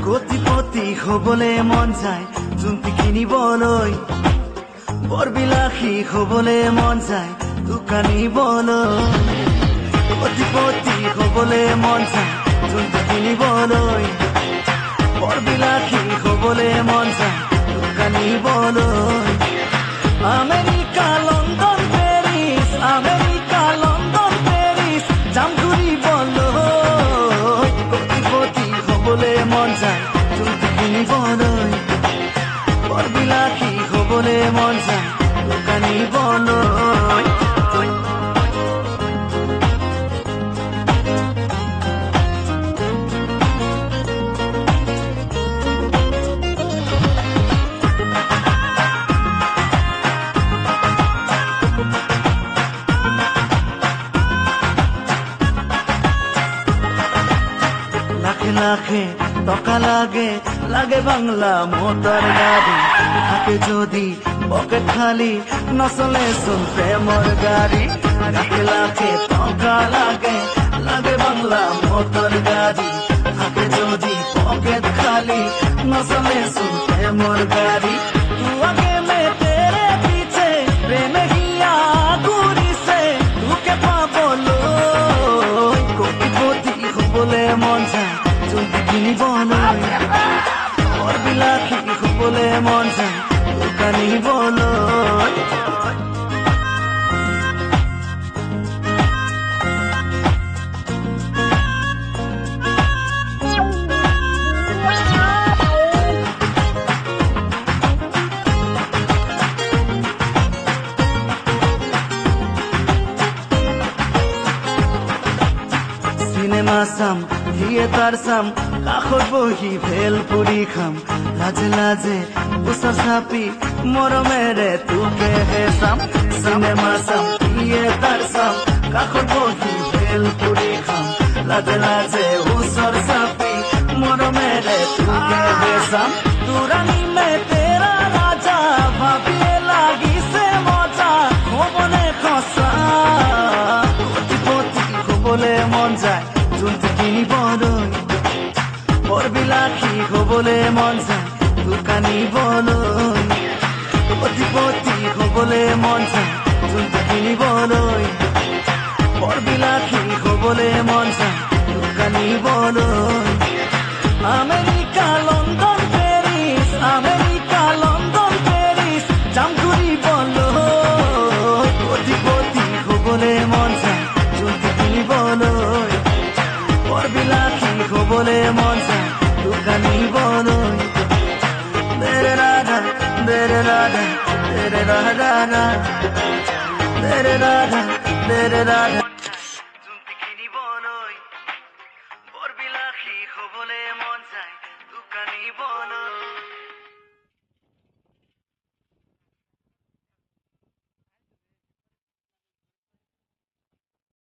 কোটিপতি হবলে মন যায় যোনটি কিনিবলৈ বৰবিলাসী হবলে মন যায় দোকানিবলৈ কোটিপতি হবলে মন যায় যোনটি কিনিবলৈ বৰবিলাসী হবলে মন যায় দোকানিবলৈ America London Paris America London Paris যাম ঘূৰিবলৈ কোটিপতি হবলে মন যায় যোনটি কিনিবলৈ বৰবিলাসী হবলে মন যায় দোকানিবলৈ লাখে টকা লাগে লাগে বাংলা মোটর গাড়ি থাকে যদি পকেট খালি নচলে চোন প্রেমর গাড়ি লাখে লাখে টকা লাগে লাগে বাংলা মোটর গাড়ি থাকে যদি পকেট খালি নচলে চোন প্রেমর গাড়ি তুয়াকে মে তেরে পিছে প্রেমে হিয়া ঘুরিছে তোকে পাবলৈ কোটিপতি হবলে মন যায় যোনটি কিনিবলৈ বৰবিলাসী হবলে মন যায় দোকানিবলৈ চিনেমা চাম থিয়েটাৰ চাম কাষত বহি ভেলপুৰি খাম লাজে লাজে ওচৰ চাপি মৰমেৰে তোকেহে চাম চিনেমা চাম থিয়েটাৰ চাম কাষত বহি ভেলপুৰি খাম লাজে লাজে ওচৰ চাপি মৰমেৰে তোকেহে চাম তুৰাণী মে তেৰা ৰাজা ভাবিয়ে লাগিছে মজা হবনে সঁচা কোটিপতি হবলে মন যায় যোনটি কিনিবলৈ বৰবিলাসী হবলে মন যায় দোকানিবলৈ কোটিপতি হবলে মন যায় যোনটি কিনিবলৈ বৰবিলাসী হবলে মন যায় দোকানিবলৈ America London Paris America London Paris যাম ঘূৰিবলৈ কোটিপতি হবলে মন যায় যোনটি কিনিবলৈ বৰবিলাসী হবলে মন যায় দোকানিবলৈ দেৰে ৰাধা দেৰে ৰাধা দেৰে ৰাধা দেৰে ৰাধা দেৰে ৰাধা যোনটি কিনিবলৈ বৰবিলাসী হবলে মন যায় দোকানিবলৈ